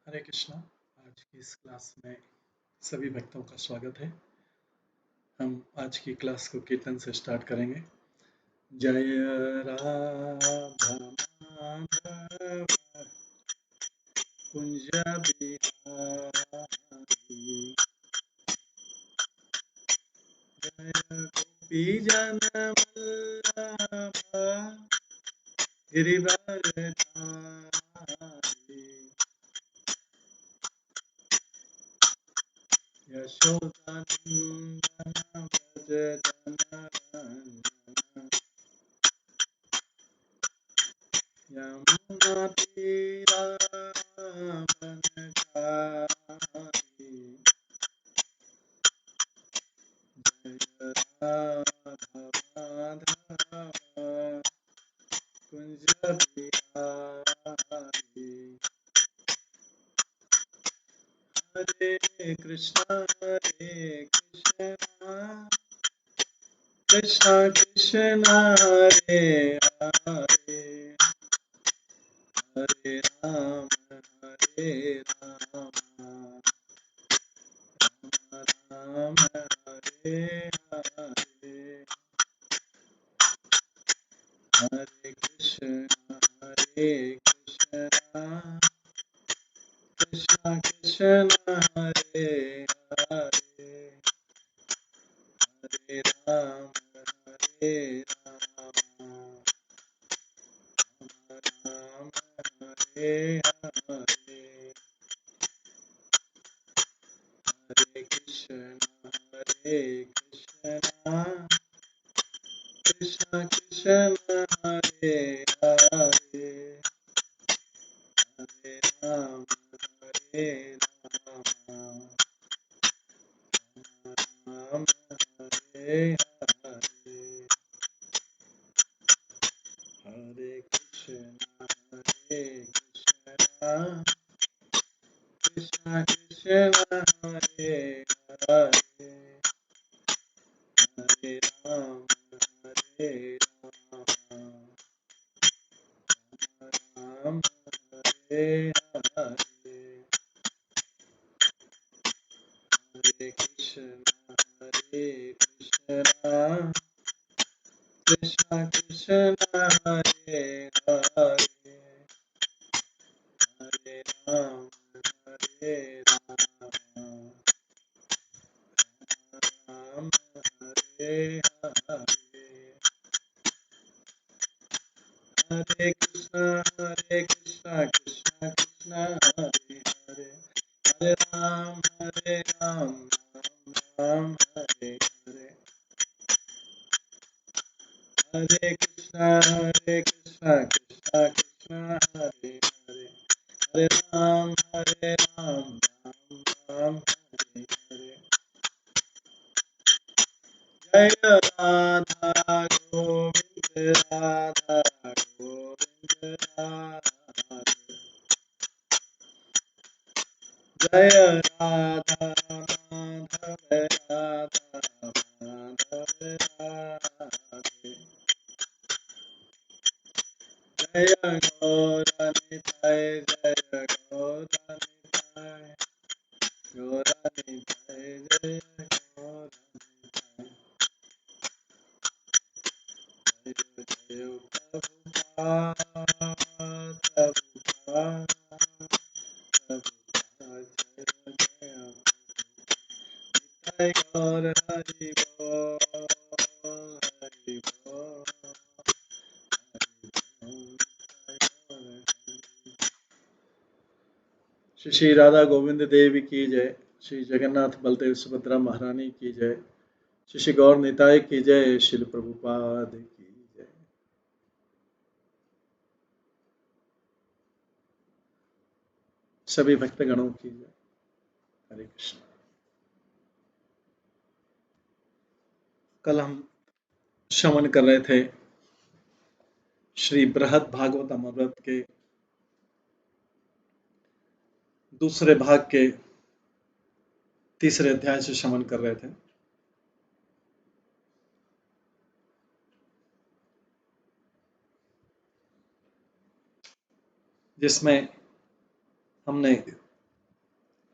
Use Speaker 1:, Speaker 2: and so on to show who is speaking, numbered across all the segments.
Speaker 1: हरे कृष्णा। आज की इस क्लास में सभी भक्तों का स्वागत है। हम आज की क्लास को कीर्तन से स्टार्ट करेंगे। जय राधा माधव कुंज बिहारी, जय गोपी जन वल्लभ गिरिवरधारी, यशोदानंदन व्रज जनरंजन, यमुना तीरावनचारी, जय राधा माधव कुंज बिहारी। हरे कृष्णा कृष्णा कृष्णा हरे हरे, हरे राम राम हरे हरे, हरे कृष्णा कृष्णा कृष्णा हरे हरे, हरे राम राम हरे हरे, हरे कृष्णा कृष्णा कृष्णा हरे हरे, हरे राम राम हरे हरे, हरे कृष्णा कृष्णा कृष्णा हरे हरे, हरे राम राम हरे हरे, हरे कृष्णा कृष्णा कृष्णा हरे हरे, हरे राम राम हरे हरे, हरे कृष्णा कृष्णा कृष्णा हरे हरे, हरे राम राम राम हरे हरे, हरे कृष्णा कृष्णा कृष्णा हरे हरे, हरे राम राम राम हरे हरे, जय राधा गोविंद राधा गोविंद राधा, जय राधा माधव राधा माधव राधे, जय गौरनिताय जय गौरनिताय, गौरनिताय जय गौरनिताय, जय जय प्रभुपाद प्रभुपाद प्रभुपाद, जय जय जय गौर हरि बोल, हरि बोल, श्री श्री राधा गोविंद देव की जय, श्री जगन्नाथ बलदेव सुभद्रा महारानी की जय, श्री श्री गौर निताय की जय, श्रील प्रभुपाद की जय। सभी भक्तगणों की जय। हरे कृष्ण। कल हम श्रवण कर रहे थे श्री बृहद भागवत अमृत के दूसरे भाग के तीसरे अध्याय से श्रवण कर रहे थे, जिसमें हमने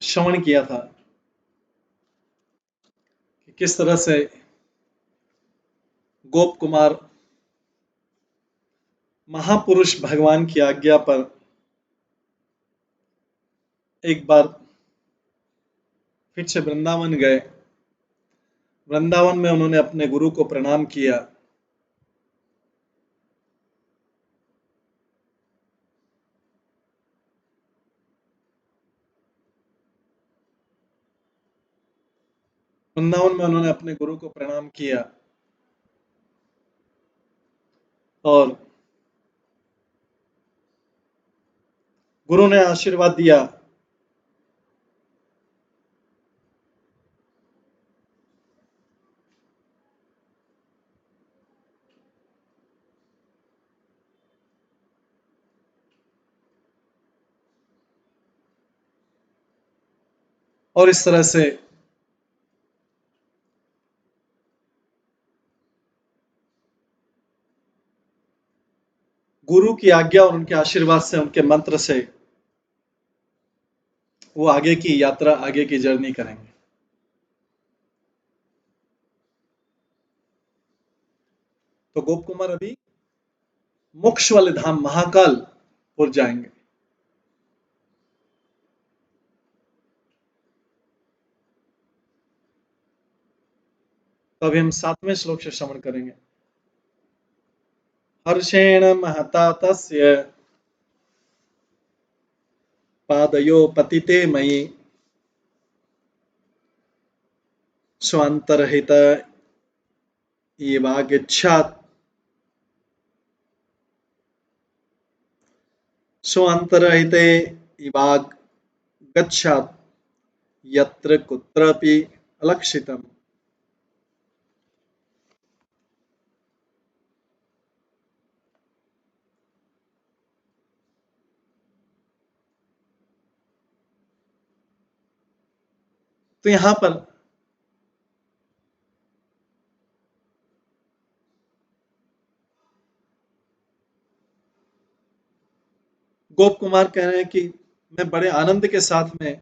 Speaker 1: श्रवण किया था कि किस तरह से गोप कुमार महापुरुष भगवान की आज्ञा पर एक बार फिर से वृंदावन गए। वृंदावन में उन्होंने अपने गुरु को प्रणाम किया। वृंदावन में उन्होंने अपने गुरु को प्रणाम किया और गुरु ने आशीर्वाद दिया और इस तरह से गुरु की आज्ञा और उनके आशीर्वाद से, उनके मंत्र से वो आगे की यात्रा, आगे की जर्नी करेंगे। तो गोप कुमार अभी मोक्ष वाले धाम महाकालपुर जाएंगे। तो अभी हम 7वें श्लोक से श्रवण करेंगे। हर्षेण महता तस्य पादयो पतिते मयि स्वान्तरहित इवागच्छात् स्वान्तरहिते इवागच्छात् यत्र कुत्रापि अलक्षितम्। तो यहां पर गोप कुमार कह रहे हैं कि मैं बड़े आनंद के साथ में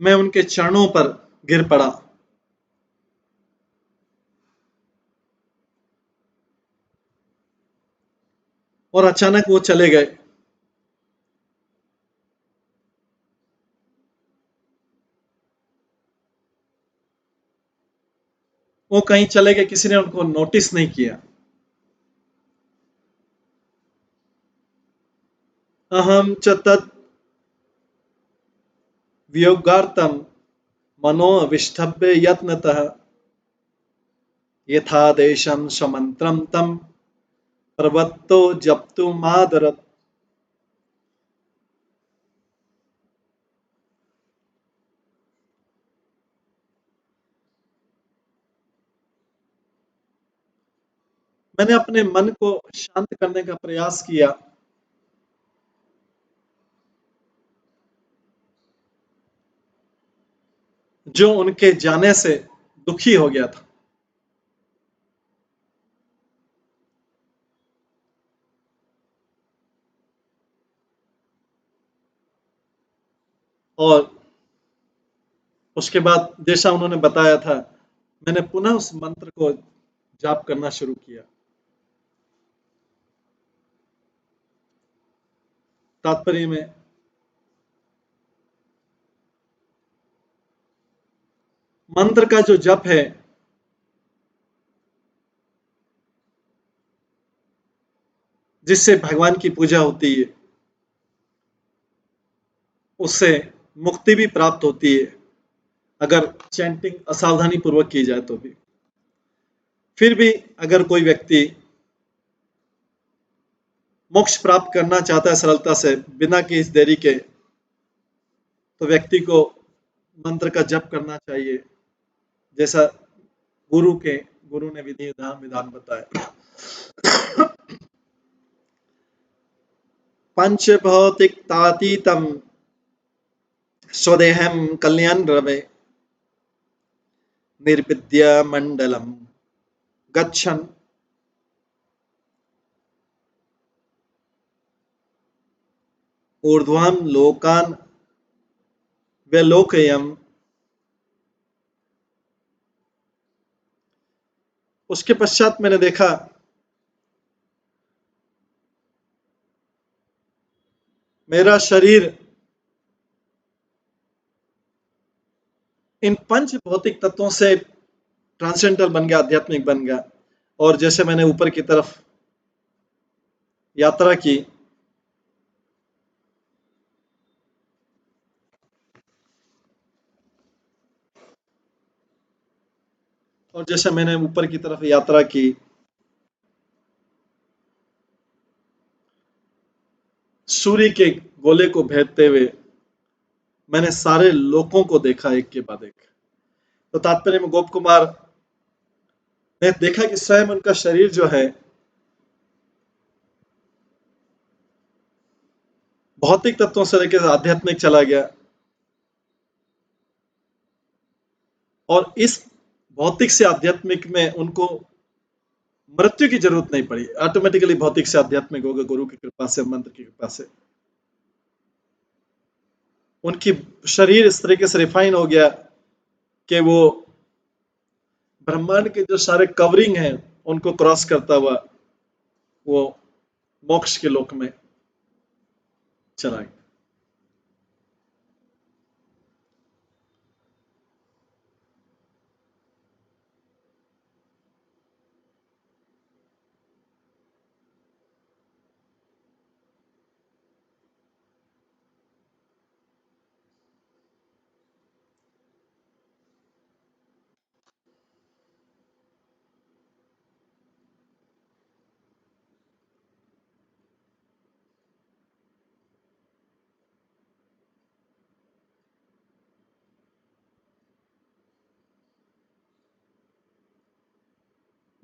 Speaker 1: मैं उनके चरणों पर गिर पड़ा और अचानक वो चले गए। वो कहीं चले गए, किसी ने उनको नोटिस नहीं किया। अहम च तत् वियोगार्थम मनो विष्ठभ्य यत्नतः यथादेशं स्वमंत्रम तम प्रवत्तो जप्तु मादरत। मैंने अपने मन को शांत करने का प्रयास किया, जो उनके जाने से दुखी हो गया था। और उसके बाद जैसा उन्होंने बताया था, मैंने पुनः उस मंत्र को जाप करना शुरू किया। तात्पर्य में मंत्र का जो जप है जिससे भगवान की पूजा होती है, उससे मुक्ति भी प्राप्त होती है अगर चैंटिंग असावधानी पूर्वक की जाए तो भी। फिर भी अगर कोई व्यक्ति मोक्ष प्राप्त करना चाहता है सरलता से बिना किसी देरी के, तो व्यक्ति को मंत्र का जप करना चाहिए, जैसा गुरु ने विधि विधान बताया। पंचभौतिकतातीतम स्वदेहम कल्याण रवे निर्विद्य मंडलम गच्छन् ऊर्ध्वं लोकान् व्यलोकयन्। उसके पश्चात मैंने देखा मेरा शरीर इन पंच भौतिक तत्वों से ट्रांसेंडेंटल बन गया, आध्यात्मिक बन गया। और जैसे मैंने ऊपर की तरफ यात्रा की, और जैसे मैंने ऊपर की तरफ यात्रा की, सूर्य के गोले को भेदते हुए मैंने सारे लोकों को देखा एक के बाद एक। तो तात्पर्य में गोप कुमार ने देखा कि स्वयं उनका शरीर जो है भौतिक तत्वों से लेकर आध्यात्मिक चला गया, और इस भौतिक से आध्यात्मिक में उनको मृत्यु की जरूरत नहीं पड़ी। ऑटोमेटिकली भौतिक से आध्यात्मिक हो गए, गुरु की कृपा से, मंत्र की कृपा से। उनकी शरीर इस तरीके से रिफाइन हो गया कि वो ब्रह्मांड के जो सारे कवरिंग हैं उनको क्रॉस करता हुआ वो मोक्ष के लोक में चला गया।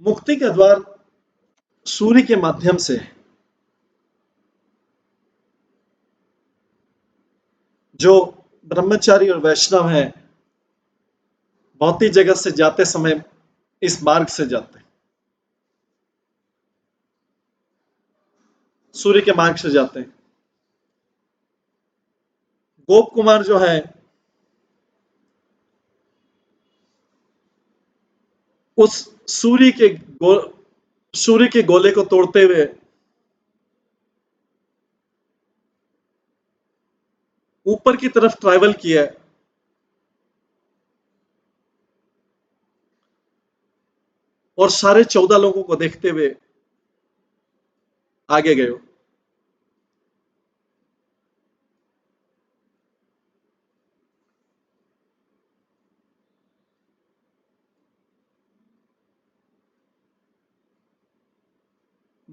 Speaker 1: मुक्ति का द्वार सूर्य के माध्यम से जो ब्रह्मचारी और वैष्णव हैं भौतिक जगत से जाते समय इस मार्ग से जाते हैं, सूर्य के मार्ग से जाते हैं। गोप कुमार जो है उस सूर्य के सूर्य के गोले को तोड़ते हुए ऊपर की तरफ ट्रैवल किया है, और सारे 14 लोगों को देखते हुए आगे गए।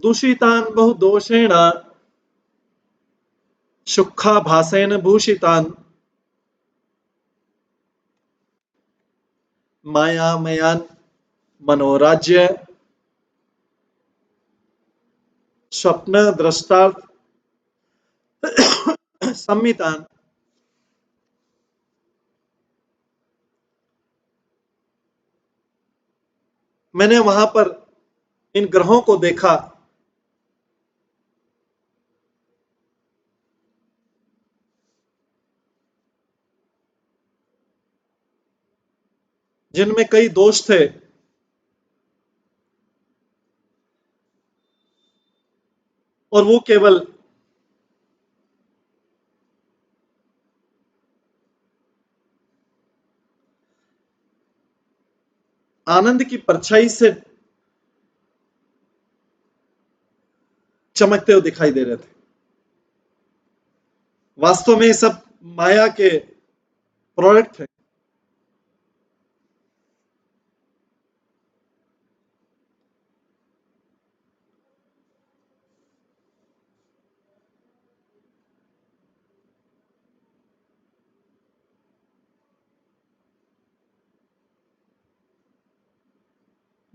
Speaker 1: दूषितान बहुदोषेण सुखाभासेन भूषितान मायामयान मनोराज्य स्वप्न दृष्टार्थ संमितान। मैंने वहां पर इन ग्रहों को देखा जिनमें कई दोष थे, और वो केवल आनंद की परछाई से चमकते हुए दिखाई दे रहे थे। वास्तव में ये सब माया के प्रोडक्ट थे।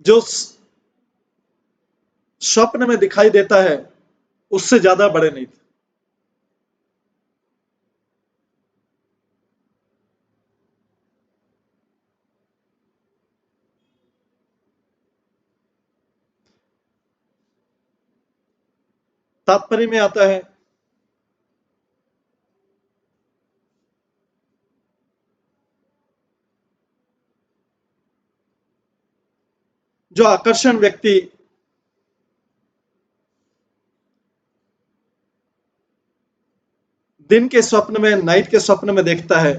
Speaker 1: जो स्वप्न में दिखाई देता है उससे ज्यादा बड़े नहीं थे। तात्पर्य में आता है जो आकर्षण व्यक्ति दिन के स्वप्न में, नाइट के स्वप्न में देखता है,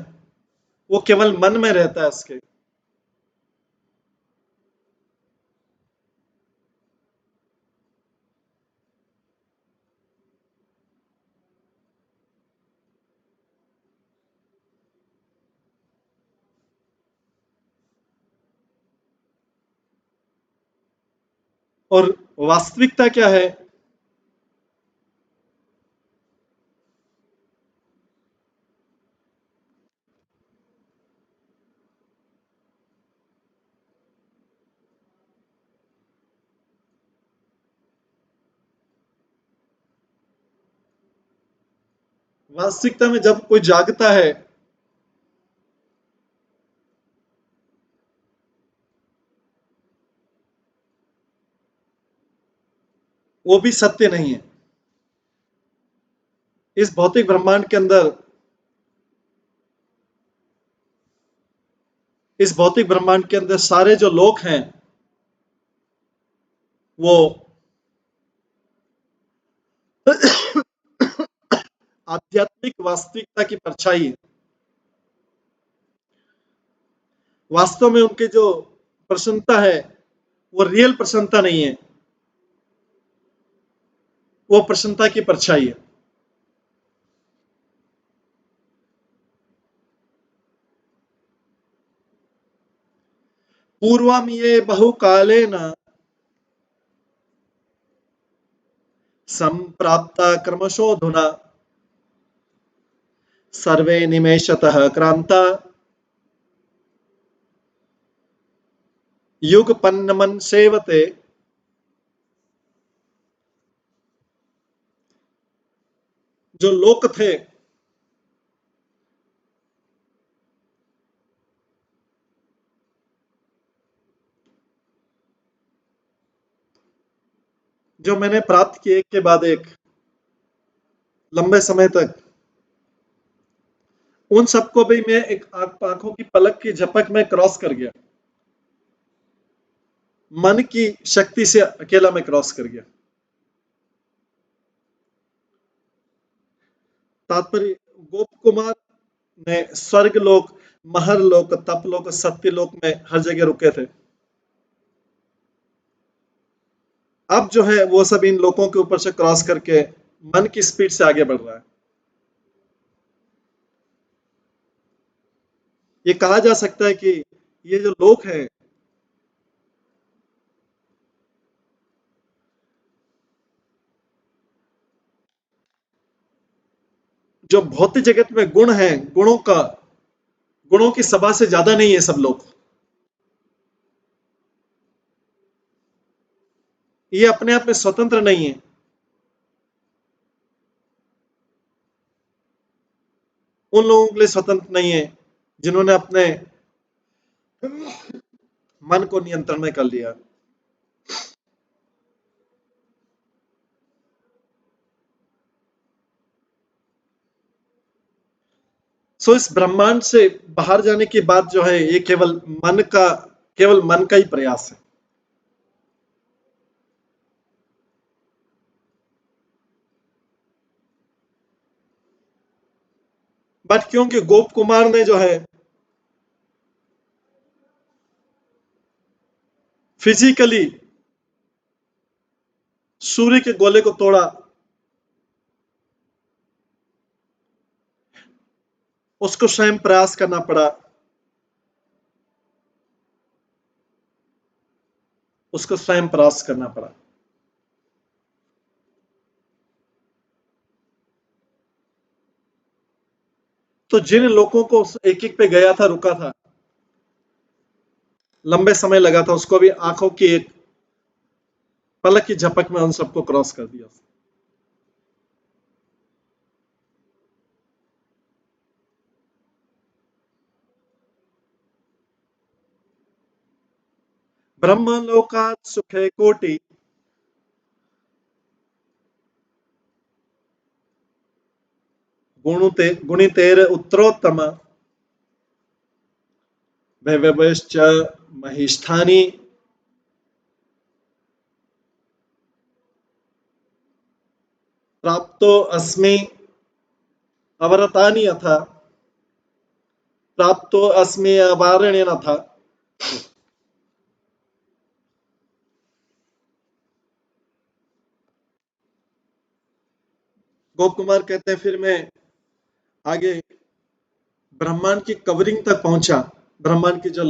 Speaker 1: वो केवल मन में रहता है उसके। और वास्तविकता क्या है? वास्तविकता में जब कोई जागता है, वो भी सत्य नहीं है। इस भौतिक ब्रह्मांड के अंदर, इस भौतिक ब्रह्मांड के अंदर सारे जो लोग हैं, वो आध्यात्मिक वास्तविकता की परछाई है। वास्तव में उनकी जो प्रसन्नता है, वो रियल प्रसन्नता नहीं है, वो प्रसन्नता की परछाई है। पूर्वम ये बहुकालेन संप्राप्ता क्रमशोऽधुना सर्वे निमेषतः क्रांता युगपन्नमन सेवते। जो लोक थे, जो मैंने प्राप्त किए एक के बाद एक लंबे समय तक, उन सबको भी मैं एक आंखों की पलक की झपक में क्रॉस कर गया। मन की शक्ति से अकेला मैं क्रॉस कर गया। तात्पर्य, गोप कुमार ने स्वर्ग लोक, महर लोक, तप लोक, सत्य लोक में हर जगह रुके थे। अब जो है वो सब इन लोकों के ऊपर से क्रॉस करके मन की स्पीड से आगे बढ़ रहा है। ये कहा जा सकता है कि ये जो लोक है, जो भौतिक जगत में गुण है, गुणों की सभा से ज्यादा नहीं है सब लोग। ये अपने आप में स्वतंत्र नहीं है। उन लोगों के लिए स्वतंत्र नहीं है जिन्होंने अपने मन को नियंत्रण में कर लिया। सो इस ब्रह्मांड से बाहर जाने की बात जो है, ये केवल मन का ही प्रयास है। बट क्योंकि गोप कुमार ने जो है फिजिकली सूर्य के गोले को तोड़ा, उसको स्वयं प्रयास करना पड़ा, उसको स्वयं प्रयास करना पड़ा। तो जिन लोगों को एक एक पे गया था, रुका था, लंबे समय लगा था, उसको भी आंखों की एक पलक की झपक में उन सबको क्रॉस कर दिया। ब्रह्मलोकात् सुखे कोटि गुणितेर उत्तरोत्तम वैभवश्च महिष्ठानि प्राप्तो अस्मि अवरतानि अथ प्राप्तो अस्मि अवारणेन अथ। गोप कुमार कहते हैं फिर मैं आगे ब्रह्मांड की कवरिंग तक पहुंचा, ब्रह्मांड की जो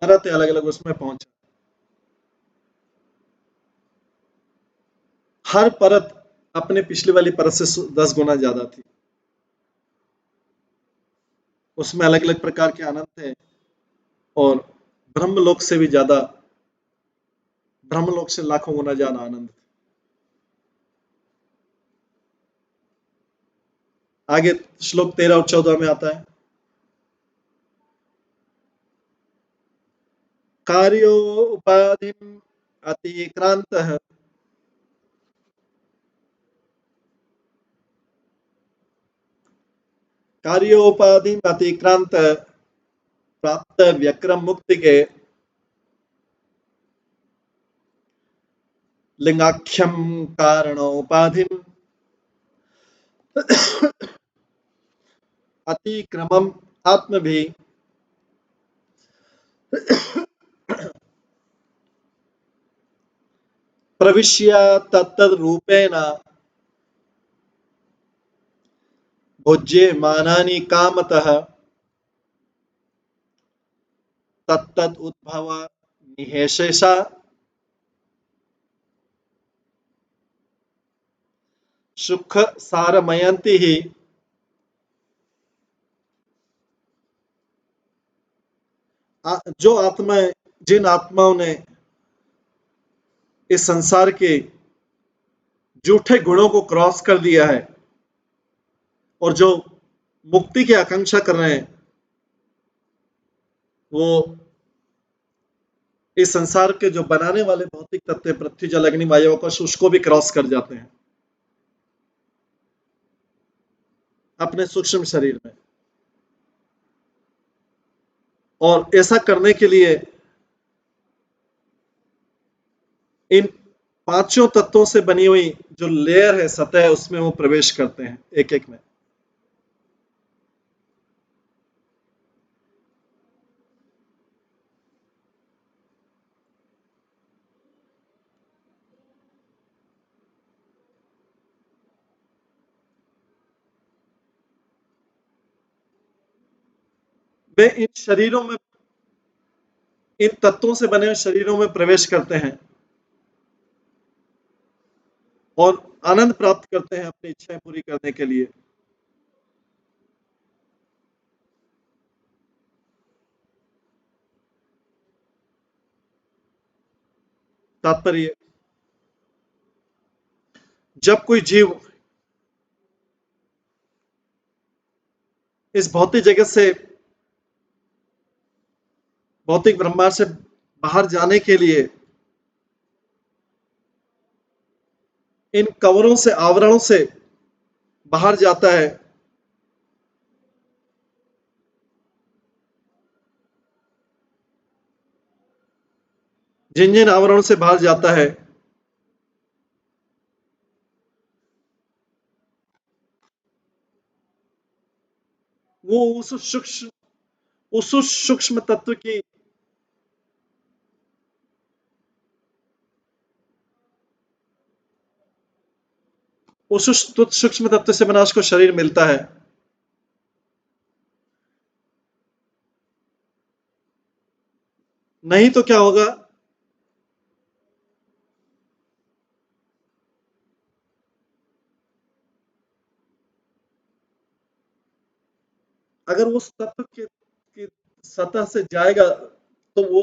Speaker 1: परत है अलग अलग उसमें पहुंचा। हर परत अपने पिछले वाली परत से 10 गुना ज्यादा थी। उसमें अलग अलग प्रकार के आनंद थे और ब्रह्मलोक से भी ज्यादा, ब्रह्मलोक से लाखों गुना ज्यादा आनंद। आगे श्लोक 13 और 14 में आता है, कार्यो उपाधिम अतिक्रांतः कार्योपाधि अतिक्रांत प्राप्त व्यक्रम मुक्ति के लिंगाख्यम कारणोपाधि अतिक्रमम आत्मभि प्रविश्य तत्तद रूपेण भुज्ये मानानि कामतः तत्तद उद्भव निहेशेषा सुख सारमयंती ही। जो आत्माएं, जिन आत्माओं ने इस संसार के झूठे गुणों को क्रॉस कर दिया है और जो मुक्ति की आकांक्षा कर रहे हैं, वो इस संसार के जो बनाने वाले भौतिक तत्व पृथ्वी जल अग्नि वायु आकाश उसको भी क्रॉस कर जाते हैं अपने सूक्ष्म शरीर में। और ऐसा करने के लिए इन पांचों तत्वों से बनी हुई जो लेयर है, सतह है, उसमें वो प्रवेश करते हैं एक एक में। वे इन शरीरों में, इन तत्वों से बने हुए शरीरों में प्रवेश करते हैं और आनंद प्राप्त करते हैं अपनी इच्छाएं पूरी करने के लिए। तात्पर्य, जब कोई जीव इस भौतिक जगत से, भौतिक ब्रह्मांड से बाहर जाने के लिए इन कवरों से, आवरणों से बाहर जाता है, जिन जिन आवरणों से बाहर जाता है, वो उस सूक्ष्म तत्व की, उस सूक्ष्म तत्व से बना उसको शरीर मिलता है। नहीं तो क्या होगा, अगर उस तत्व की सतह से जाएगा तो वो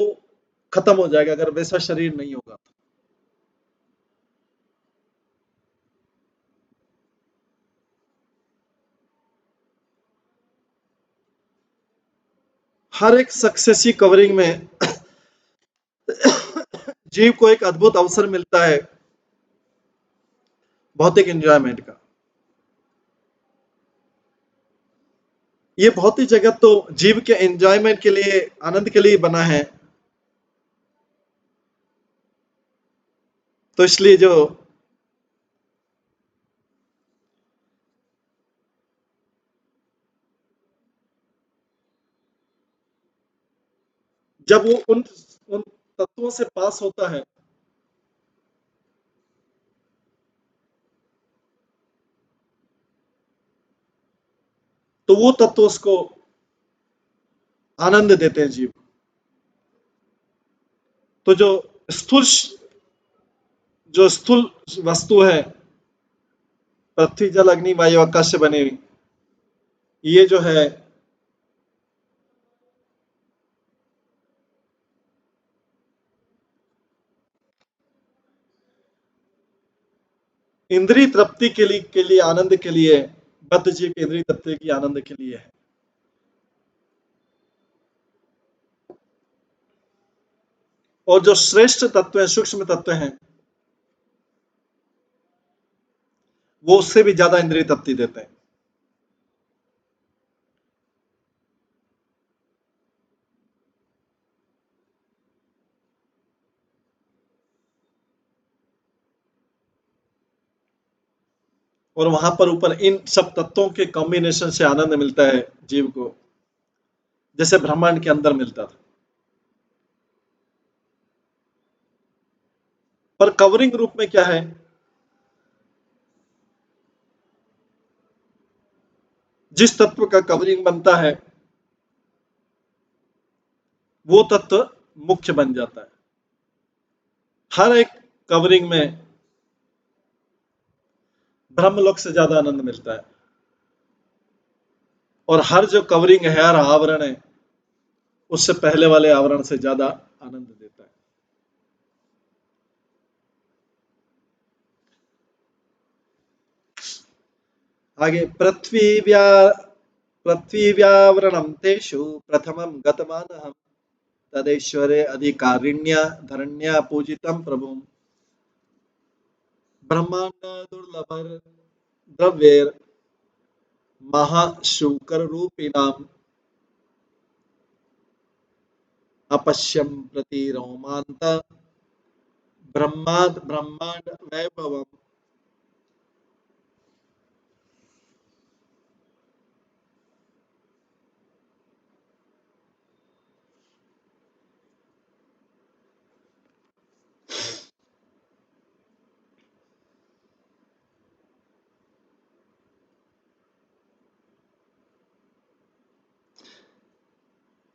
Speaker 1: खत्म हो जाएगा, अगर वैसा शरीर नहीं होगा। हर एक सक्सेसिव कवरिंग में जीव को एक अद्भुत अवसर मिलता है भौतिक एंजॉयमेंट का। ये भौतिक जगत तो जीव के एंजॉयमेंट के लिए, आनंद के लिए बना है। तो इसलिए जो जब वो उन उन तत्वों से पास होता है, तो वो तत्व उसको आनंद देते हैं जीव। तो स्थूल जो स्थूल वस्तु है, पृथ्वी जल अग्नि वायु आकाश से बनी हुई, ये जो है इंद्रिय तृप्ति के लिए आनंद के लिए, बद्ध जीव की इंद्रिय तृप्ति की आनंद के लिए है। और जो श्रेष्ठ तत्व है, सूक्ष्म तत्व हैं, वो उससे भी ज्यादा इंद्रिय तृप्ति देते हैं। और वहां पर ऊपर इन सब तत्वों के कॉम्बिनेशन से आनंद मिलता है जीव को, जैसे ब्रह्मांड के अंदर मिलता था। पर कवरिंग रूप में क्या है, जिस तत्व का कवरिंग बनता है वो तत्व मुख्य बन जाता है। हर एक कवरिंग में ब्रह्मलोक से ज्यादा आनंद मिलता है, और हर जो कवरिंग है, हर आवरण है, उससे पहले वाले आवरण से ज्यादा आनंद देता है। आगे पृथ्वी व्यावरणम तेषु प्रथमम गतमानः तदैश्वरे अधिकारिण्या धरण्या पूजितं प्रभुम् ब्रह्मांड दुर्लभर द्रव्येर महाशूकर रूपिणाम अपश्यम प्रति रोमांत ब्रह्मांड वैभवम।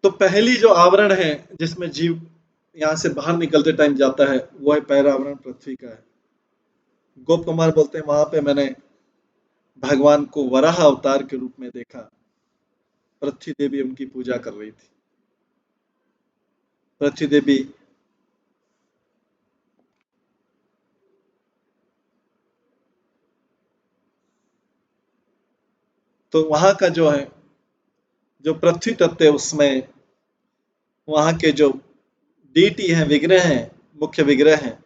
Speaker 1: तो पहली जो आवरण है जिसमें जीव यहाँ से बाहर निकलते टाइम जाता है, वो है पहला आवरण पृथ्वी का है। गोप कुमार बोलते हैं वहां पे मैंने भगवान को वराह अवतार के रूप में देखा। पृथ्वी देवी उनकी पूजा कर रही थी। पृथ्वी देवी तो वहां का जो है, जो पृथ्वी तत्व है, उसमें वहां के जो डीटी हैं, विग्रह हैं, मुख्य विग्रह हैं,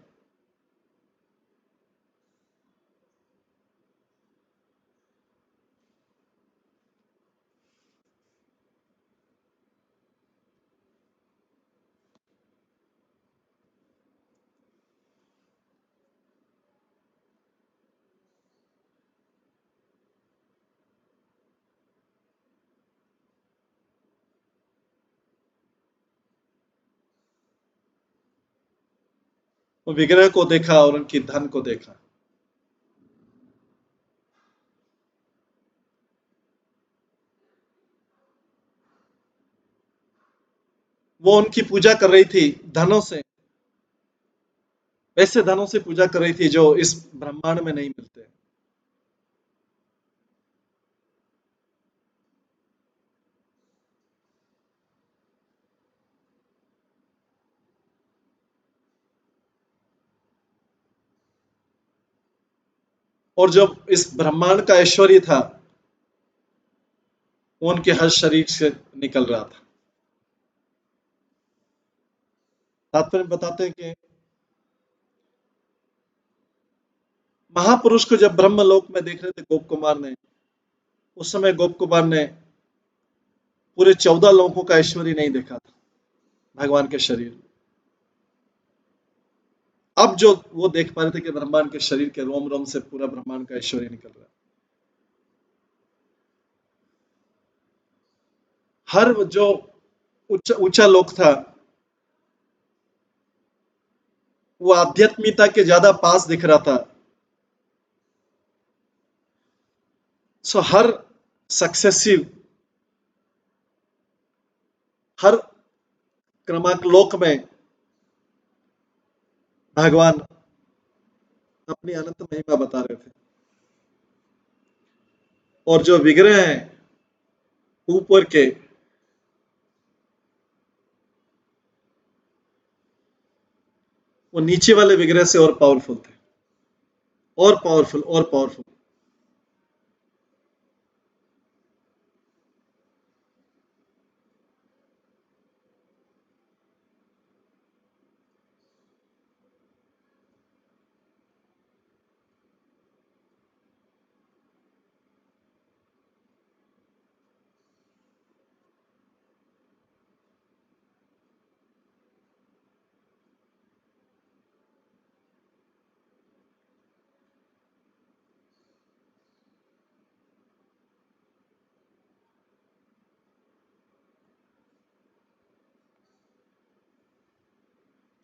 Speaker 1: वो विग्रह को देखा और उनकी धन को देखा। वो उनकी पूजा कर रही थी धनों से, ऐसे धनों से पूजा कर रही थी जो इस ब्रह्मांड में नहीं मिलते। और जब इस ब्रह्मांड का ऐश्वर्य था, वो उनके हर शरीर से निकल रहा था। तात्पर्य बताते हैं कि महापुरुष को जब ब्रह्मलोक में देख रहे थे गोप कुमार ने, उस समय गोप कुमार ने पूरे 14 लोगों का ऐश्वर्य नहीं देखा था भगवान के शरीर में। अब जो वो देख पा रहे थे कि ब्रह्मांड के शरीर के रोम रोम से पूरा ब्रह्मांड का ऐश्वर्य निकल रहा है। हर जो ऊंचा लोक था वो आध्यात्मिकता के ज्यादा पास दिख रहा था। सो हर सक्सेसिव, हर क्रमांक लोक में भगवान अपनी अनंत महिमा बता रहे थे। और जो विग्रह हैं ऊपर के, वो नीचे वाले विग्रह से और पावरफुल थे, और पावरफुल और पावरफुल।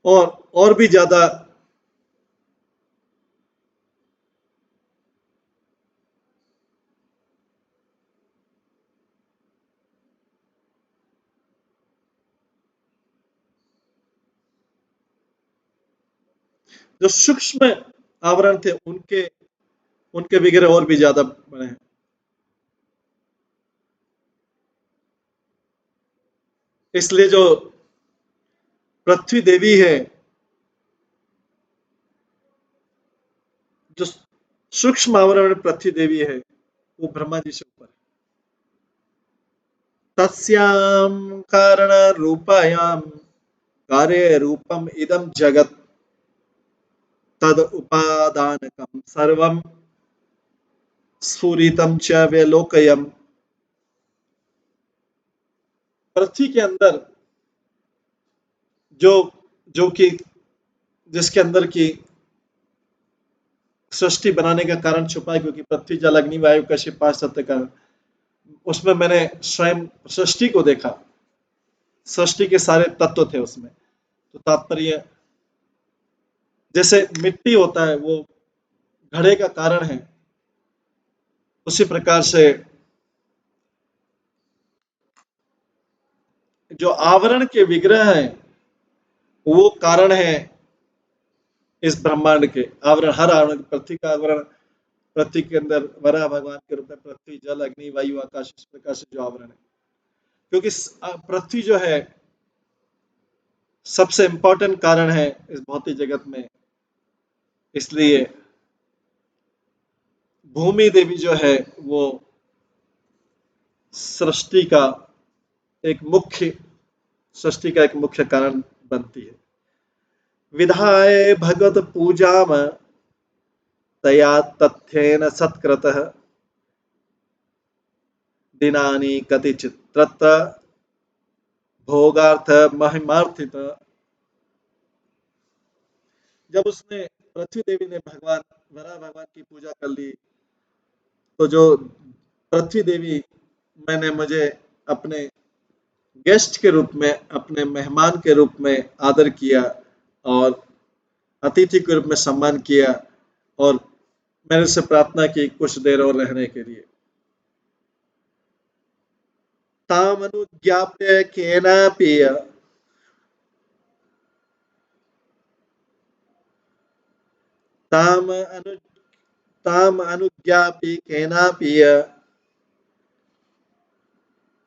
Speaker 1: और भी ज्यादा जो सूक्ष्म आवरण थे उनके उनके विग्रह और भी ज्यादा बने हैं। इसलिए जो पृथ्वी देवी है, जो सूक्ष्म आवरण में पृथ्वी देवी है, वो ब्रह्मा जी से ऊपर है। तस्याम कारण रूपायाम कार्य रूपम इदम जगत तद उपादानकम सर्वम स्फुरितम च व्यलोकयम। पृथ्वी के अंदर जो जो कि जिसके अंदर की सृष्टि बनाने का कारण छुपा है, क्योंकि पृथ्वी जल अग्नि वायु कश्यप पांच तत्व का, उसमें मैंने स्वयं सृष्टि को देखा। सृष्टि के सारे तत्व थे उसमें। तो तात्पर्य, जैसे मिट्टी होता है वो घड़े का कारण है, उसी प्रकार से जो आवरण के विग्रह हैं वो कारण है इस ब्रह्मांड के। आवरण, हर आवरण, पृथ्वी का आवरण, पृथ्वी के अंदर वराह भगवान के रूप में पृथ्वी जल अग्नि वायु आकाश, इस प्रकार से जो आवरण है, क्योंकि पृथ्वी जो है सबसे इंपॉर्टेंट कारण है इस भौतिक जगत में। इसलिए भूमि देवी जो है वो सृष्टि का एक मुख्य सृष्टि का एक मुख्य कारण बनती है। विधाय भगवत पूजाम तया तथ्येन सत्कृतः दिनानि कतिचित् तत्र भोगार्थ महिमार्थित। जब उसने, पृथ्वी देवी ने भगवान वराह भगवान की पूजा कर ली, तो जो पृथ्वी देवी, मैंने मुझे अपने गेस्ट के रूप में, अपने मेहमान के रूप में आदर किया और अतिथि के रूप में सम्मान किया, और मैंने उससे प्रार्थना की कुछ देर और रहने के लिए। तामनुज्ञाप्य केनापि ताम अनु ताम अनुज्ञापि केनापि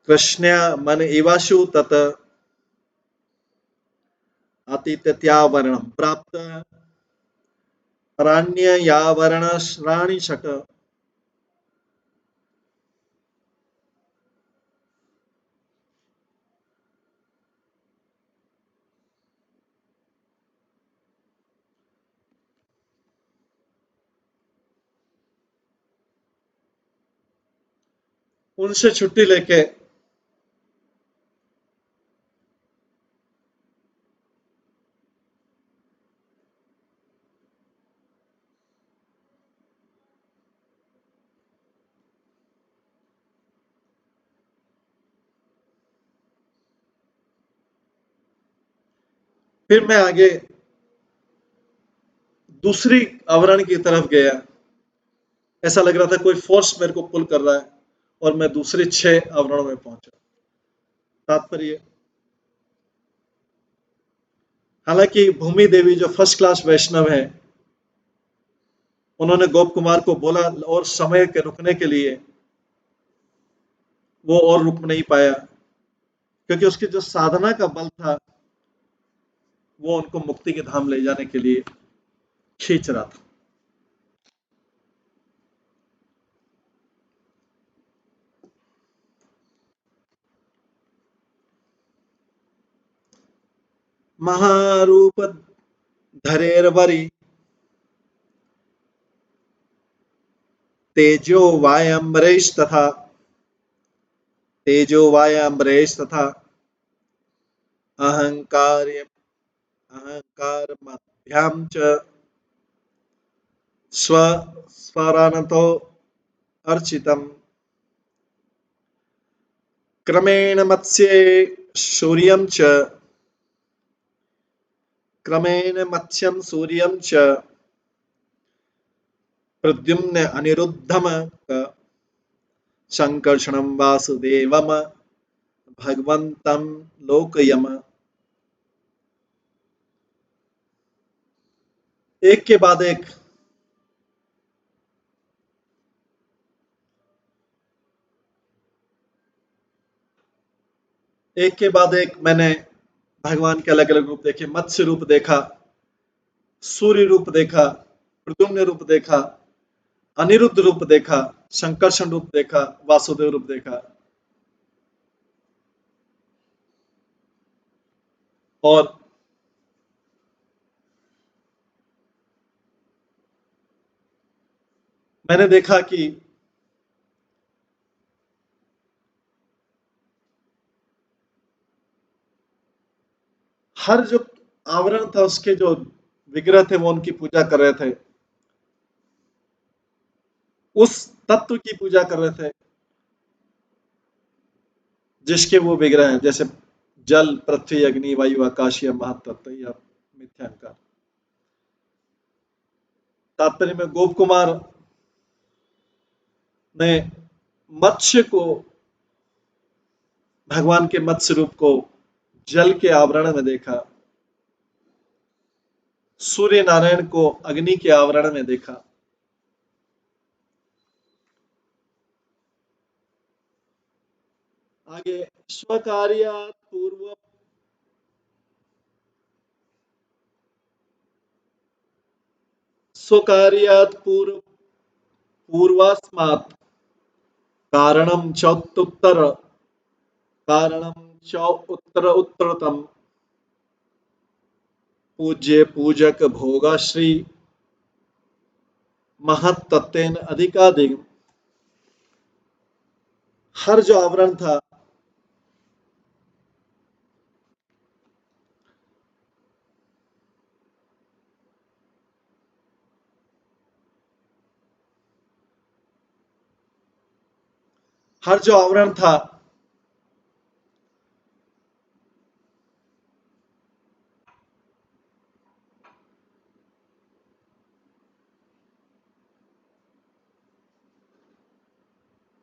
Speaker 1: कृष्ण्या मन इवाशु तत अतिथ्यावरणं प्राप्त प्राण्ययावरण श्राणि शक। उनसे छुट्टी लेके फिर मैं आगे दूसरी आवरण की तरफ गया। ऐसा लग रहा था कोई फोर्स मेरे को पुल कर रहा है और मैं दूसरे 6 आवरणों में पहुंचा। तात्पर्य, हालांकि भूमि देवी जो फर्स्ट क्लास वैष्णव है, उन्होंने गोप कुमार को बोला और समय के रुकने के लिए, वो और रुक नहीं पाया क्योंकि उसकी जो साधना का बल था वो उनको मुक्ति के धाम ले जाने के लिए खींच रहा था। महारूप धरेर्वरि तेजो वायम्बरेश तथा अहंकार अहंकार मध्यां च स्वरानतो अर्चितम् क्रमेण मत्स्ये सूर्यं च क्रमेण मत्स्यं सूर्यं च प्रद्युम्न अनिरुद्धम संकर्षणं वासुदेवम भगवंतं लोकयम। एक के बाद एक मैंने भगवान के अलग अलग रूप देखे। मत्स्य रूप देखा, सूर्य रूप देखा, प्रद्युम्न रूप देखा, अनिरुद्ध रूप देखा, संकर्षण रूप देखा, वासुदेव रूप देखा। और मैंने देखा कि हर जो आवरण था उसके जो विग्रह थे वो उनकी पूजा कर रहे थे, उस तत्व की पूजा कर रहे थे जिसके वो विग्रह हैं, जैसे जल, पृथ्वी, अग्नि, वायु, आकाश या महातत्व या मिथ्यांकार। तात्पर्य में गोप कुमार ने मत्स्य को, भगवान के मत्स्य रूप को जल के आवरण में देखा, सूर्य नारायण को अग्नि के आवरण में देखा, आगे स्वकार्यात् पूर्व स्वकार्यात् पूर्व पूर्वास्मात् कारणं चौत्तुत्तर कारणं च उत्तर उत्तरतम पूज्य पूजक भोगाश्री महत्तत्वेन अधिकाधिक। हर जो आवरण था हर जो आवरण था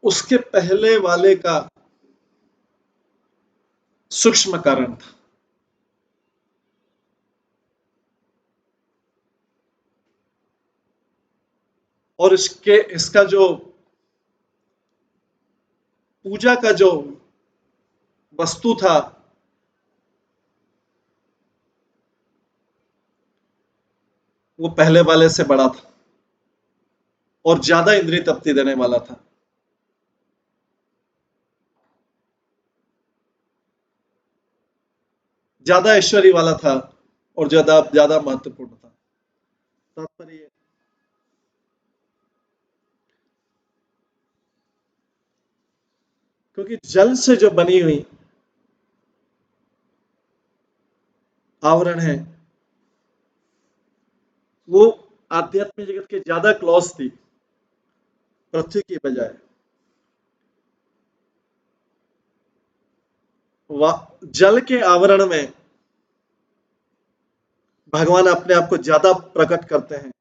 Speaker 1: उसके पहले वाले का सूक्ष्म कारण था। और इसका जो पूजा का जो वस्तु था वो पहले वाले से बड़ा था और ज्यादा इंद्रिय तृप्ति देने वाला था, ज्यादा ऐश्वर्य वाला था और ज्यादा ज्यादा महत्वपूर्ण था। तात्पर्य, क्योंकि जल से जो बनी हुई आवरण है वो आध्यात्मिक जगत के ज्यादा क्लोज थी पृथ्वी की बजाय। जल के आवरण में भगवान अपने आप को ज्यादा प्रकट करते हैं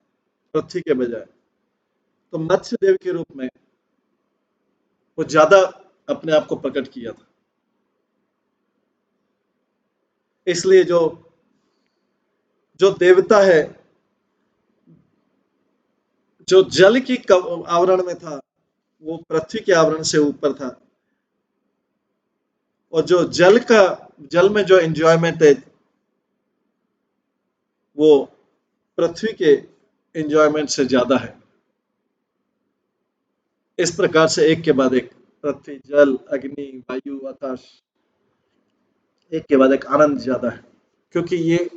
Speaker 1: पृथ्वी के बजाय। तो मत्स्य देव के रूप में वो ज्यादा अपने आप को प्रकट किया था। इसलिए जो जो देवता है, जो जल की आवरण में था, वो पृथ्वी के आवरण से ऊपर था। और जो जल में जो एंजॉयमेंट है, वो पृथ्वी के एंजॉयमेंट से ज्यादा है। इस प्रकार से एक के बाद एक पृथ्वी, जल, अग्नि, वायु, आकाश, एक के बाद एक आनंद ज्यादा है। क्योंकि ये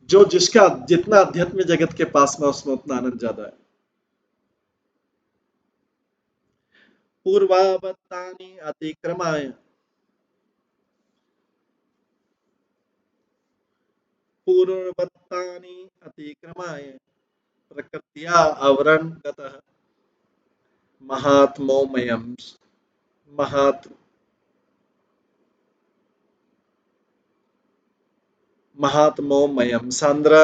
Speaker 1: जो जिसका जितना अध्यात्म जगत के पास में, उसमें उतना आनंद ज्यादा है। पूर्वावतानि अतिक्रमाय पूर्ववत्तानि अतिक्रमाय प्रकृत्या आवरण गतः महात्मोमयम् महात् महात्मोमयम् सांद्र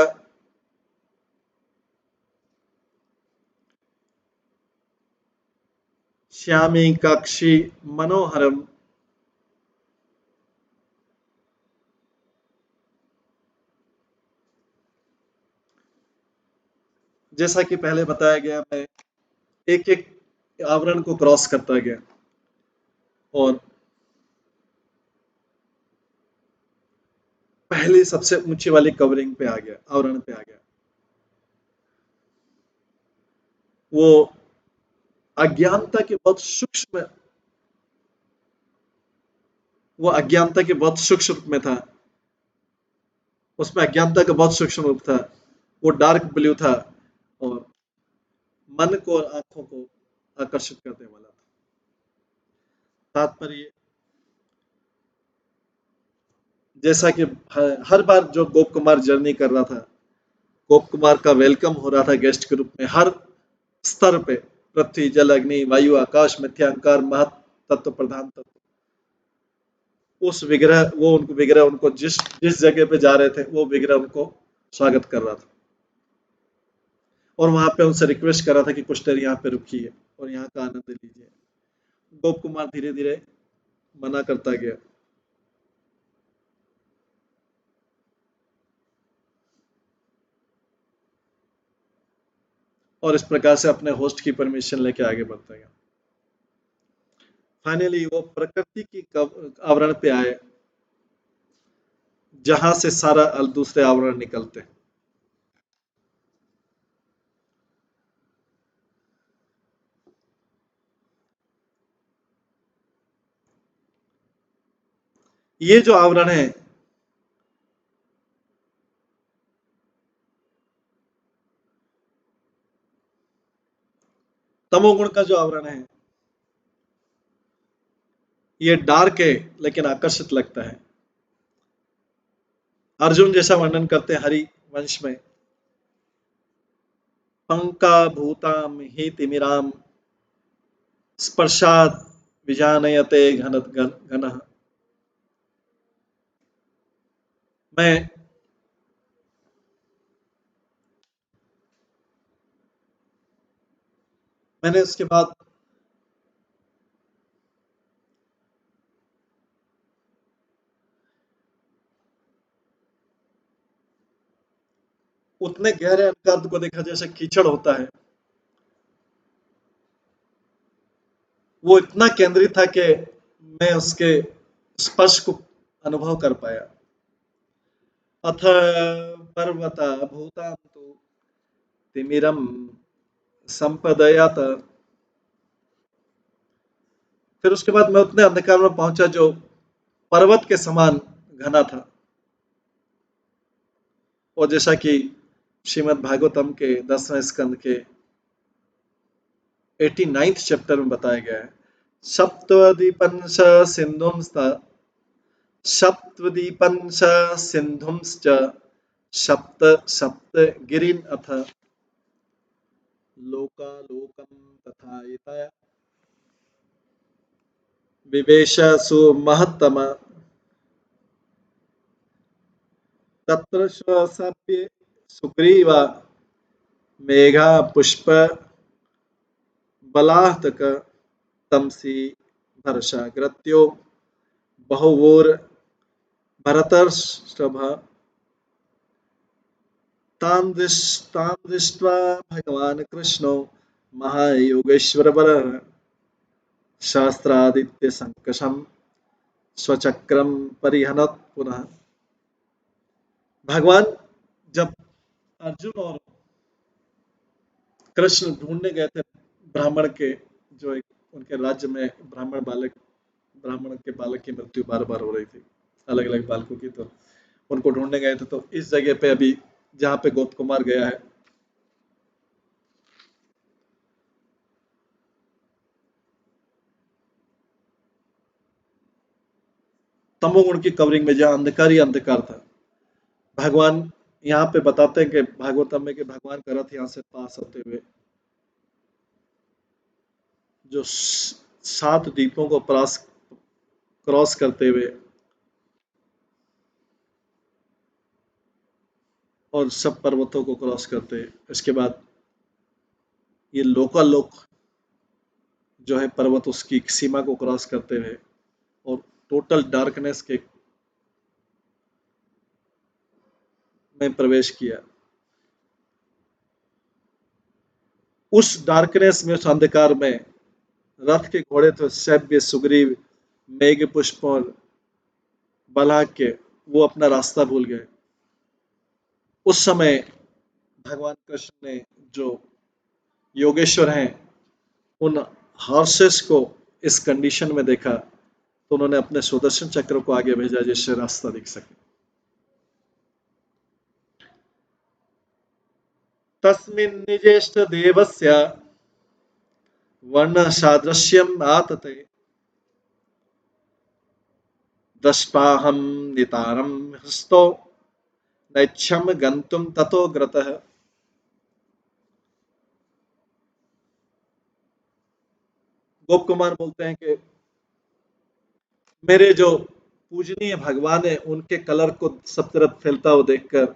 Speaker 1: श्यामीकाक्षी मनोहरम। जैसा कि पहले बताया गया, मैं एक एक आवरण को क्रॉस करता गया और पहले सबसे ऊंची वाली कवरिंग पे आ गया, आवरण पे आ गया। वो अज्ञानता के बहुत सूक्ष्म वो अज्ञानता के बहुत सूक्ष्म रूप में था। उसमें अज्ञानता का बहुत सूक्ष्म रूप था। वो डार्क ब्लू था और मन को और आंखों को आकर्षित करने वाला था। तात्पर्य, जैसा कि हर बार जो गोप कुमार जर्नी कर रहा था, गोप कुमार का वेलकम हो रहा था गेस्ट के रूप में हर स्तर पे, पृथ्वी, जल, अग्नि, वायु, आकाश, मिथ्या, अहंकार, महत तत्व, प्रधान तत्व। उस विग्रह, वो उनको विग्रह, उनको जिस जिस जगह पे जा रहे थे, वो विग्रह उनको स्वागत कर रहा था। और वहां पे उनसे रिक्वेस्ट कर रहा था कि कुछ देर यहाँ पे रुकिए और यहाँ का आनंद लीजिए। गोप कुमार धीरे धीरे मना करता गया। और इस प्रकार से अपने होस्ट की परमिशन लेके आगे बढ़ता गया। फाइनली वो प्रकृति की आवरण पे आए, जहां से सारा दूसरे आवरण निकलते। ये जो आवरण है, तमोगुण का जो आवरण है, ये डार्क है लेकिन आकर्षित लगता है। अर्जुन जैसा वर्णन करते हैं हरि वंश में, पंका भूताम ही तिमिराम स्पर्शात विजानयते घनः। मैं मैंने उसके बाद उतने गहरे अंतर्गत को देखा जैसे कीचड़ होता है। वो इतना केंद्रित था कि मैं उसके स्पर्श को अनुभव कर पाया। अथ पर्वत भूतांतु तिमिरम संपदयत। फिर उसके बाद मैं उतने अंधकार में पहुंचा जो पर्वत के समान घना था। और जैसा कि श्रीमद् भागवतम के 10वें स्कंद के 89th चैप्टर में बताया गया है, सप्तद्वीपंश सिंधुंश्च सप्तद्वीपंश सिंधुंश्च सप्त सप्त गिरिन अथ लोकालोकं तथायिता विवेश सुमहत्तम तत्र स्वसप्ये सुग्रीव मेघा पुष्प बलाहतक तमसी भरषा ग्रत्यो बहुवोर भरतर्षभ तान् दृष्ट्वा भगवान् कृष्णो महायोगेश्वरवरः सहस्रादित्यसङ्कशं स्वचक्रम परिहनत पुनः। भगवान जब अर्जुन और कृष्ण ढूंढने गए थे ब्राह्मण के, जो एक उनके राज्य में ब्राह्मण के बालक की मृत्यु बार बार हो रही थी, अलग अलग बालकों की, तो उनको ढूंढने गए थे। तो इस जगह पे अभी जहाँ पे गोप कुमार गया है, तमोगुण की कवरिंग में जहाँ अंधकार ही अंधकार था, भगवान यहाँ पे बताते हैं कि भागवतम में कि भगवान का रथ यहाँ से पास होते हुए जो 7 द्वीपों को क्रॉस करते हुए और सब पर्वतों को क्रॉस करते, इसके बाद ये लोकालोक जो है पर्वत, उसकी सीमा को क्रॉस करते हुए और टोटल डार्कनेस के में प्रवेश किया। उस डार्कनेस में, उस अंधकार में रथ के घोड़े थे सैव्य, सुग्रीव, मेघ पुष्प और बलहा के, वो अपना रास्ता भूल गए। उस समय भगवान कृष्ण ने, जो योगेश्वर हैं, उन हॉर्सेस को इस कंडीशन में देखा तो उन्होंने अपने सुदर्शन चक्र को आगे भेजा जिससे रास्ता दिख सके। तस्मिन् निजेष्ट देवस्य वर्ण सादृश्यम आतते दष्टाहम नितारम हस्तो नैच्छम गंतुम ततो ग्रतः। गोप कुमार बोलते हैं कि मेरे जो पूजनीय भगवान है, उनके कलर को सब तरफ फैलता हुआ देखकर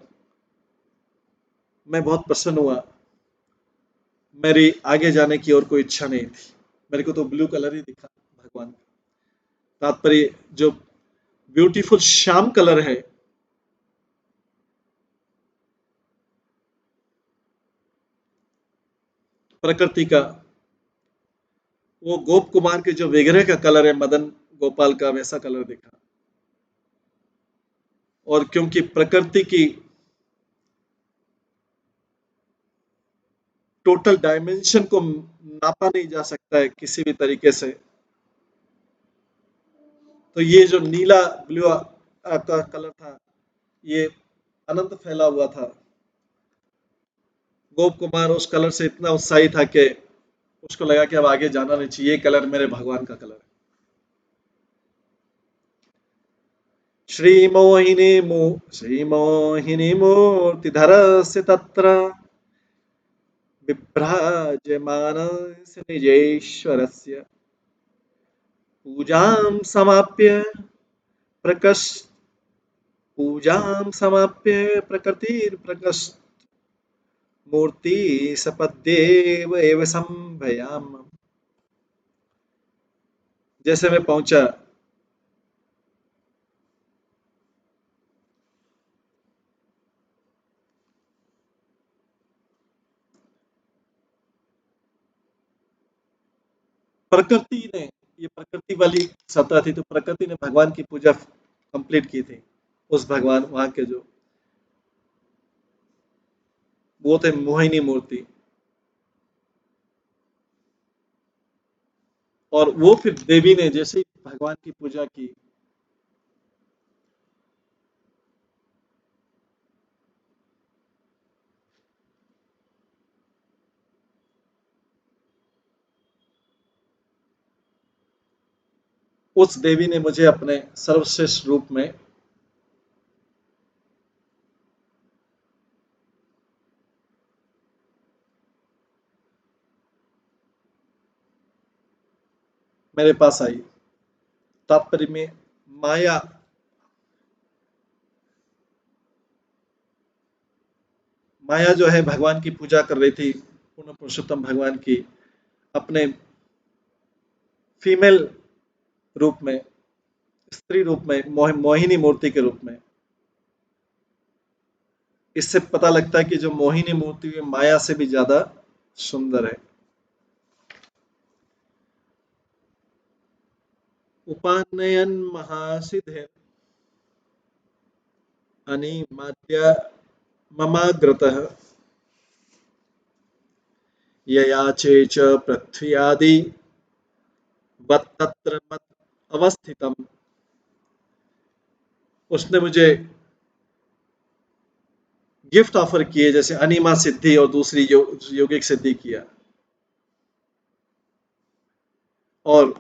Speaker 1: मैं बहुत प्रसन्न हुआ। मेरी आगे जाने की और कोई इच्छा नहीं थी, मेरे को तो ब्लू कलर ही दिखा भगवान का। तात्पर्य जो ब्यूटीफुल श्याम कलर है, प्रकृति का, वो गोप कुमार के जो विग्रह का कलर है, मदन गोपाल का, वैसा कलर दिखा। और क्योंकि प्रकृति की टोटल डायमेंशन को नापा नहीं जा सकता है किसी भी तरीके से, तो ये जो नीला ब्लू का कलर था, ये अनंत फैला हुआ था। गोप कुमार उस कलर से इतना उत्साही था कि उसको लगा कि अब आगे जाना नहीं चाहिए, ये कलर मेरे भगवान का कलर है। श्रीमोहिनी मूर्तिधरस्य तत्र बिभ्राजमानस्य निजेश्वरस्य पूजां समाप्य प्रकश पूजां समाप्य प्रकृतिर्प्रकश मूर्ति सपद्येव एव संभयाम। जैसे मैं पहुंचा, प्रकृति ने, ये प्रकृति वाली सत्ता थी, तो प्रकृति ने भगवान की पूजा कंप्लीट की थी। उस भगवान वहां के जो वो थे मोहिनी मूर्ति, और वो फिर देवी ने जैसे ही भगवान की पूजा की, उस देवी ने मुझे अपने सर्वश्रेष्ठ रूप में मेरे पास आई। तात्पर्य में माया माया जो है भगवान की पूजा कर रही थी, पूर्ण पुरुषोत्तम भगवान की, अपने फीमेल रूप में, स्त्री रूप में, मोहिनी मूर्ति के रूप में। इससे पता लगता है कि जो मोहिनी मूर्ति है माया से भी ज्यादा सुंदर है। उपानयन महासिद्धे अनिमाद्य ममाग्रतः ययाचे च पृथ्व्यादि वत्तत्र मत अवस्थितम। उसने मुझे गिफ्ट ऑफर किए, जैसे अनिमा सिद्धि और दूसरी योगिक सिद्धि किया, और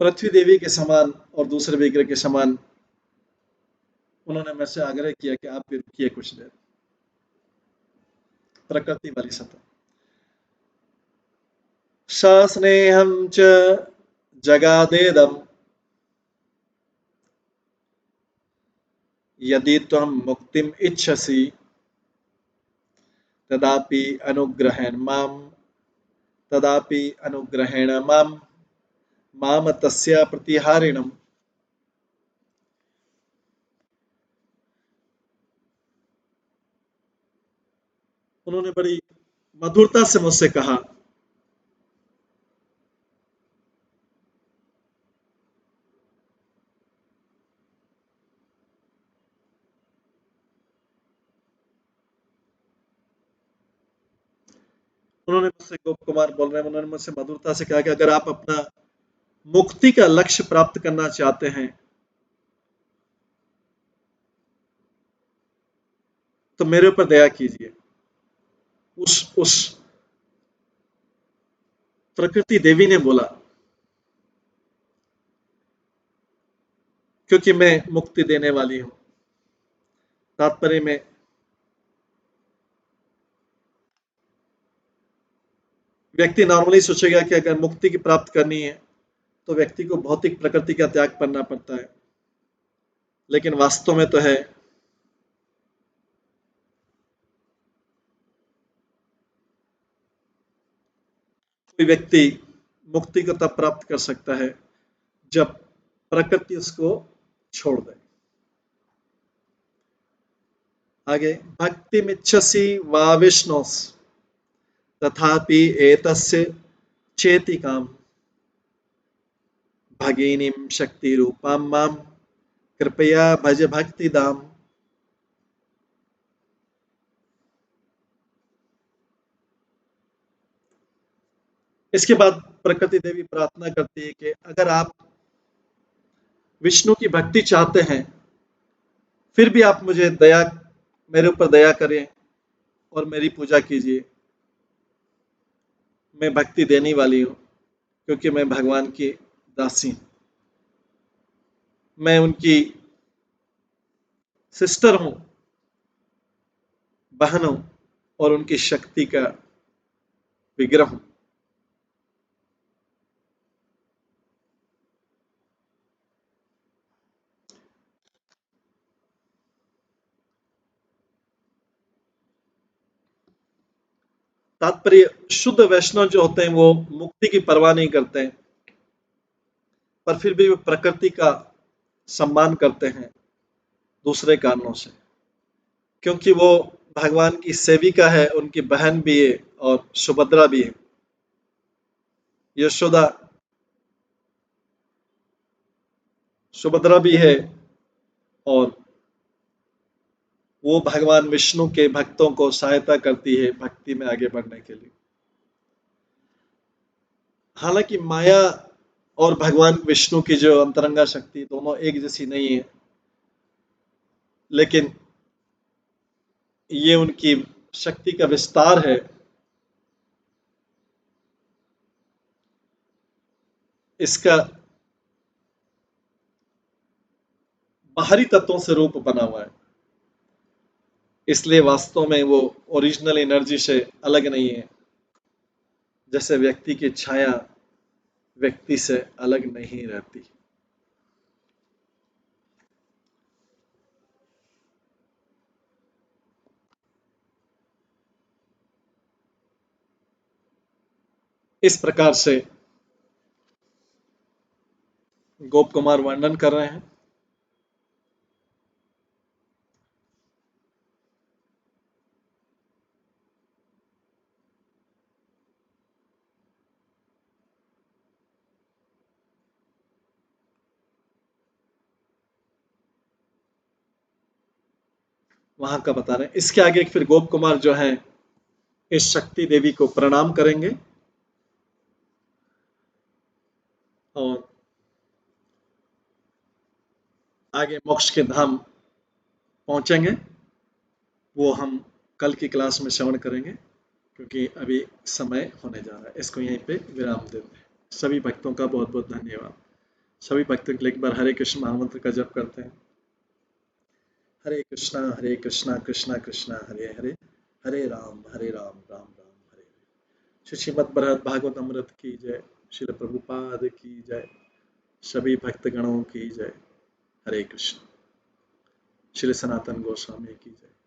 Speaker 1: पृथ्वी देवी के समान और दूसरे विग्रह के समान उन्होंने मुझसे आग्रह किया कि आप भी रुकिए कुछ देर, प्रकृति वाली सत्ता। सस्नेहं च जगादेदं यदि त्वं मुक्तिम इच्छसि तदापि अनुग्रहेण माम तदापि अनुग्रहेण माम माम तस्य प्रतिहारिणम। उन्होंने बड़ी मधुरता से मुझसे कहा, उन्होंने मुझसे, गोप कुमार बोल रहे हैं, उन्होंने मुझसे मधुरता से कहा कि अगर आप अपना मुक्ति का लक्ष्य प्राप्त करना चाहते हैं तो मेरे ऊपर दया कीजिए। उस प्रकृति देवी ने बोला, क्योंकि मैं मुक्ति देने वाली हूं। तात्पर्य में व्यक्ति नॉर्मली सोचेगा कि अगर मुक्ति की प्राप्त करनी है तो व्यक्ति को भौतिक प्रकृति का त्याग करना पड़ता है, लेकिन वास्तव में तो है कोई व्यक्ति मुक्ति को तब प्राप्त कर सकता है जब प्रकृति उसको छोड़ दे। आगे, भक्ति मिच्छसि वा विष्णोस तथापि एतस्य चेतिकाम भगिनीं शक्ति रूपां माम कृपया भज भक्ति दाम। इसके बाद प्रकृति देवी प्रार्थना करती है कि अगर आप विष्णु की भक्ति चाहते हैं फिर भी आप मुझे दया, मेरे ऊपर दया करें और मेरी पूजा कीजिए। मैं भक्ति देने वाली हूं क्योंकि मैं भगवान की दासी हूं, मैं उनकी सिस्टर हूं, बहन हूं और उनकी शक्ति का विग्रह हूं। तात्पर्य, शुद्ध वैष्णव जो होते हैं वो मुक्ति की परवाह नहीं करते हैं, पर फिर भी वो प्रकृति का सम्मान करते हैं दूसरे कारणों से, क्योंकि वो भगवान की सेविका है, उनकी बहन भी है और सुभद्रा भी है, यशोदा सुभद्रा भी है, और वो भगवान विष्णु के भक्तों को सहायता करती है भक्ति में आगे बढ़ने के लिए। हालांकि माया और भगवान विष्णु की जो अंतरंगा शक्ति दोनों एक जैसी नहीं है, लेकिन ये उनकी शक्ति का विस्तार है। इसका बाहरी तत्वों से रूप बना हुआ है, इसलिए वास्तव में वो ओरिजिनल एनर्जी से अलग नहीं है, जैसे व्यक्ति की छाया व्यक्ति से अलग नहीं रहती। इस प्रकार से गोप कुमार वर्णन कर रहे हैं। वहां का बता रहे हैं। इसके आगे फिर गोप कुमार जो है इस शक्ति देवी को प्रणाम करेंगे और आगे मोक्ष के धाम पहुंचेंगे। वो हम कल की क्लास में श्रवण करेंगे, क्योंकि अभी समय होने जा रहा है। इसको यहीं पे विराम देते हैं। सभी भक्तों का बहुत बहुत धन्यवाद। सभी भक्तों के लिए एक बार हरे कृष्ण महामंत्र का जप करते हैं। हरे कृष्णा कृष्णा कृष्णा हरे हरे, हरे राम राम राम हरे हरे। श्री श्रीमद् भागवत अमृत की जय। श्रील प्रभुपाद की जय। सभी भक्तगणों की जय। हरे कृष्ण। श्री सनातन गोस्वामी की जय।